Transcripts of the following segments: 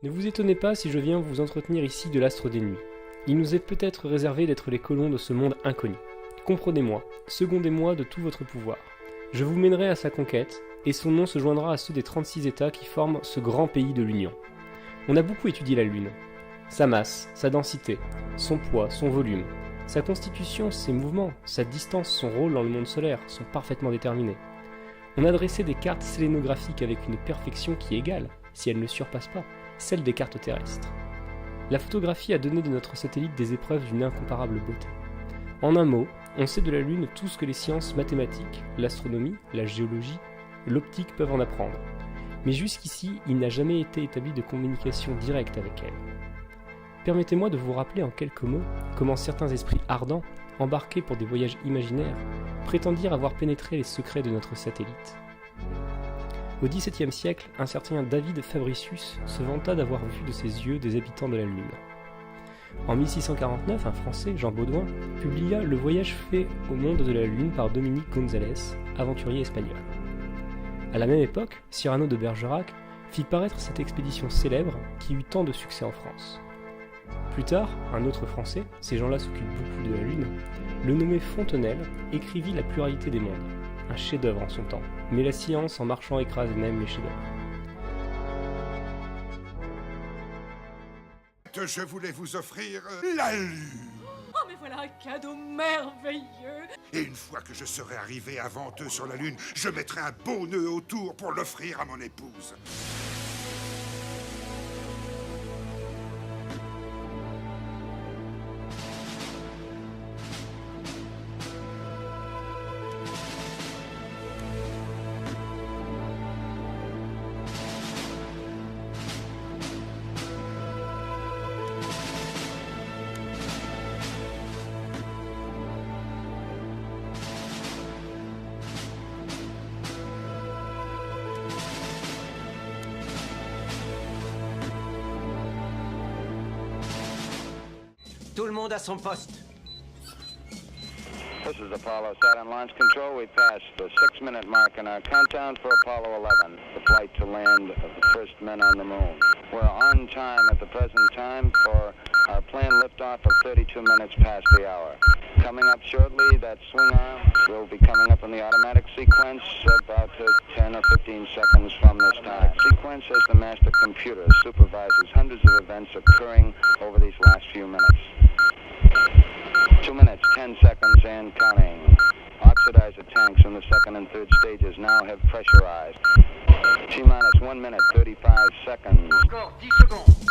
Ne vous étonnez pas si je viens vous entretenir ici de l'astre des nuits. Il nous est peut-être réservé d'être les colons de ce monde inconnu. Comprenez-moi, secondez-moi de tout votre pouvoir. Je vous mènerai à sa conquête, et son nom se joindra à ceux des 36 États qui forment ce grand pays de l'Union. On a beaucoup étudié la Lune. Sa masse, sa densité, son poids, son volume, sa constitution, ses mouvements, sa distance, son rôle dans le monde solaire sont parfaitement déterminés. On a dressé des cartes sélénographiques avec une perfection qui égale, si elle ne surpasse pas, celle des cartes terrestres. La photographie a donné de notre satellite des épreuves d'une incomparable beauté. En un mot, on sait de la Lune tout ce que les sciences mathématiques, l'astronomie, la géologie, l'optique peuvent en apprendre. Mais jusqu'ici, il n'a jamais été établi de communication directe avec elle. Permettez-moi de vous rappeler en quelques mots comment certains esprits ardents, embarqués pour des voyages imaginaires, prétendirent avoir pénétré les secrets de notre satellite. Au XVIIe siècle, un certain David Fabricius se vanta d'avoir vu de ses yeux des habitants de la Lune. En 1649, un Français, Jean Baudouin, publia Le voyage fait au monde de la Lune par Dominique Gonzalez, aventurier espagnol. À la même époque, Cyrano de Bergerac fit paraître cette expédition célèbre qui eut tant de succès en France. Plus tard, un autre Français, ces gens-là s'occupent beaucoup de la Lune, le nommé Fontenelle, écrivit La pluralité des mondes, un chef-d'œuvre en son temps, mais la science en marchant écrase même les chefs-d'œuvre. Je voulais vous offrir la Lune. Oh mais voilà un cadeau merveilleux. Et une fois que je serai arrivé avant eux sur la Lune, je mettrai un beau nœud autour pour l'offrir à mon épouse. Tout le monde à son poste. This is Apollo Saturn Launch Control. We passed the 6-minute mark in our countdown for Apollo 11, the flight to land of the first men on the moon. We're on time at the present time for our planned liftoff of 32 minutes past the hour. Coming up shortly, that swing arm will be coming up in the automatic sequence about 10 or 15 seconds from this time. Sequence as the master computer supervises hundreds of events occurring over these last few minutes. 2 minutes, 10 seconds and counting. Oxidizer tanks in the second and third stages now have pressurized. T-minus 1 minute, 35 seconds. Encore 10 secondes.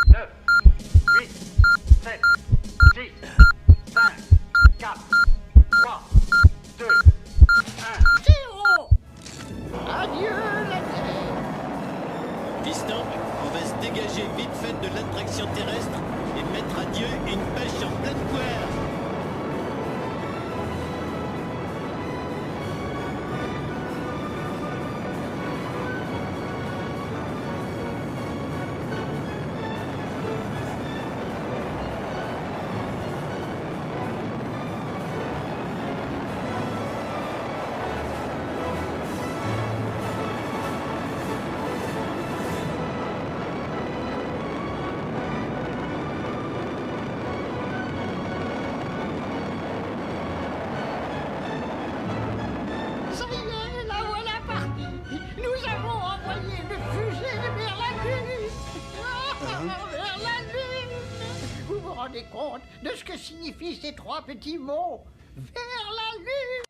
9, 8, 7, 6, 5, 4, 3, 2, 1. Zéro. Adieu la Terre. Piston, on va se dégager vite fait de l'attraction terrestre et mettre à Dieu une pêche en pleine poire. Ça y est, la voilà partie. Nous avons envoyé le fusée vers la Lune. Vers la Lune. Vous vous rendez compte de ce que signifient ces trois petits mots? Vers la Lune.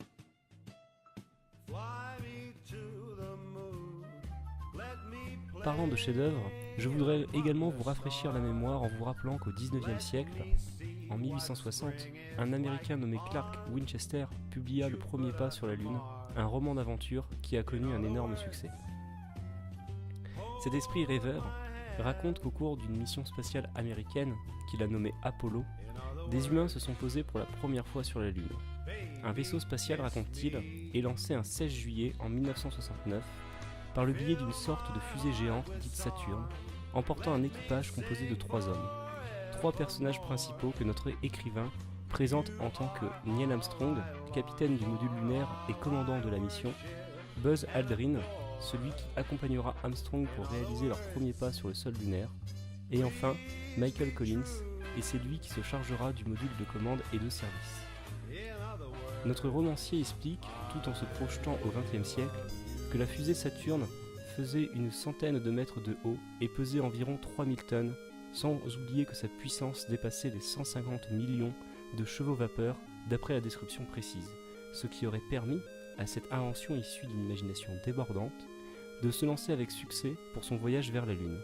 Parlant de chefs-d'œuvre, je voudrais également vous rafraîchir la mémoire en vous rappelant qu'au XIXe siècle, en 1860, un Américain nommé Clark Winchester publia Le premier pas sur la Lune, un roman d'aventure qui a connu un énorme succès. Cet esprit rêveur raconte qu'au cours d'une mission spatiale américaine, qu'il a nommée Apollo, des humains se sont posés pour la première fois sur la Lune. Un vaisseau spatial, raconte-t-il, est lancé un 16 juillet en 1969 par le biais d'une sorte de fusée géante dite Saturne, emportant un équipage composé de 3 hommes. 3 personnages principaux que notre écrivain présente en tant que Neil Armstrong, capitaine du module lunaire et commandant de la mission, Buzz Aldrin, celui qui accompagnera Armstrong pour réaliser leur premier pas sur le sol lunaire, et enfin Michael Collins, et c'est lui qui se chargera du module de commande et de service. Notre romancier explique, tout en se projetant au XXe siècle, que la fusée Saturn faisait une centaine de mètres de haut et pesait environ 3000 tonnes, sans oublier que sa puissance dépassait les 150 millions de chevaux-vapeur d'après la description précise, ce qui aurait permis à cette invention issue d'une imagination débordante de se lancer avec succès pour son voyage vers la Lune.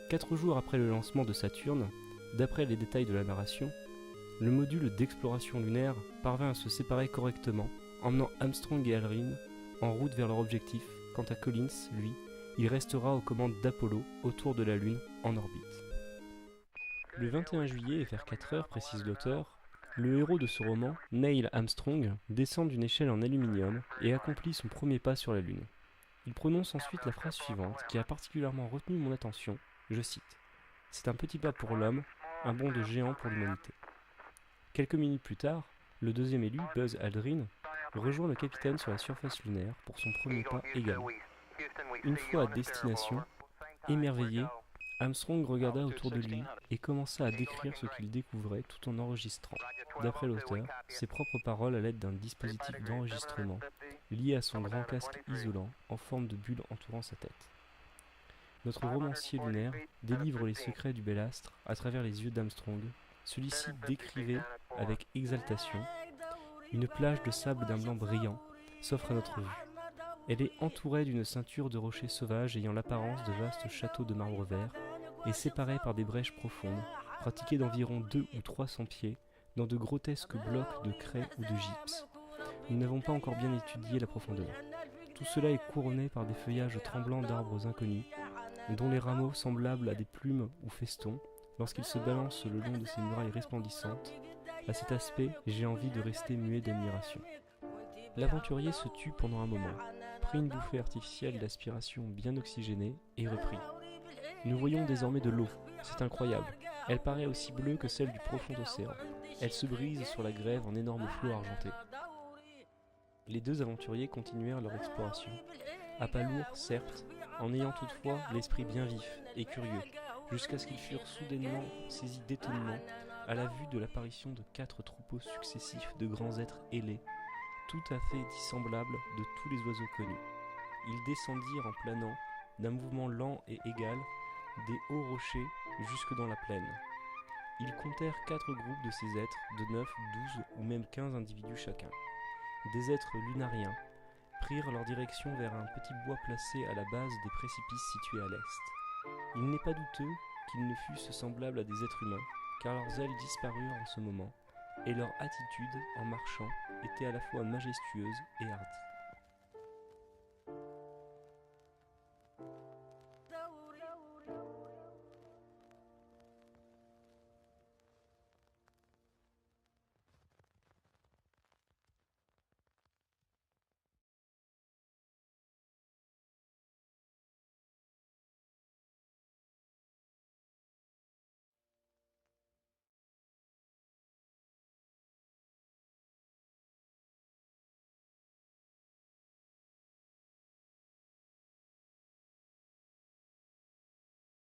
4 jours après le lancement de Saturne, d'après les détails de la narration, le module d'exploration lunaire parvint à se séparer correctement, emmenant Armstrong et Aldrin en route vers leur objectif. Quant à Collins, lui, il restera aux commandes d'Apollo autour de la Lune en orbite. Le 21 juillet, vers 4 heures, précise l'auteur, le héros de ce roman, Neil Armstrong, descend d'une échelle en aluminium et accomplit son premier pas sur la Lune. Il prononce ensuite la phrase suivante qui a particulièrement retenu mon attention, je cite « C'est un petit pas pour l'homme, un bond de géant pour l'humanité ». Quelques minutes plus tard, le deuxième élu, Buzz Aldrin, rejoint le capitaine sur la surface lunaire pour son premier pas également. Une fois à destination, émerveillé, Armstrong regarda autour de lui et commença à décrire ce qu'il découvrait tout en enregistrant, d'après l'auteur, ses propres paroles à l'aide d'un dispositif d'enregistrement lié à son grand casque isolant en forme de bulle entourant sa tête. Notre romancier lunaire délivre les secrets du bel astre à travers les yeux d'Armstrong. Celui-ci décrivait avec exaltation une plage de sable d'un blanc brillant s'offre à notre vue. Elle est entourée d'une ceinture de rochers sauvages ayant l'apparence de vastes châteaux de marbre vert et séparée par des brèches profondes, pratiquées d'environ 200 ou 300 pieds, dans de grotesques blocs de craie ou de gypse. Nous n'avons pas encore bien étudié la profondeur. Tout cela est couronné par des feuillages tremblants d'arbres inconnus, dont les rameaux semblables à des plumes ou festons, lorsqu'ils se balancent le long de ces murailles resplendissantes. À cet aspect, j'ai envie de rester muet d'admiration. L'aventurier se tut pendant un moment, prit une bouffée artificielle d'aspiration bien oxygénée et reprit. Nous voyons désormais de l'eau, c'est incroyable. Elle paraît aussi bleue que celle du profond océan. Elle se brise sur la grève en énormes flots argentés. Les deux aventuriers continuèrent leur exploration. À pas lourd, certes, en ayant toutefois l'esprit bien vif et curieux, jusqu'à ce qu'ils furent soudainement saisis d'étonnement à la vue de l'apparition de 4 troupeaux successifs de grands êtres ailés, tout à fait dissemblables de tous les oiseaux connus. Ils descendirent en planant, d'un mouvement lent et égal, des hauts rochers jusque dans la plaine. Ils comptèrent 4 groupes de ces êtres, de 9, 12 ou même 15 individus chacun. Des êtres lunariens prirent leur direction vers un petit bois placé à la base des précipices situés à l'est. Il n'est pas douteux qu'ils ne fussent semblables à des êtres humains, car leurs ailes disparurent en ce moment, et leur attitude, en marchant, était à la fois majestueuse et hardie.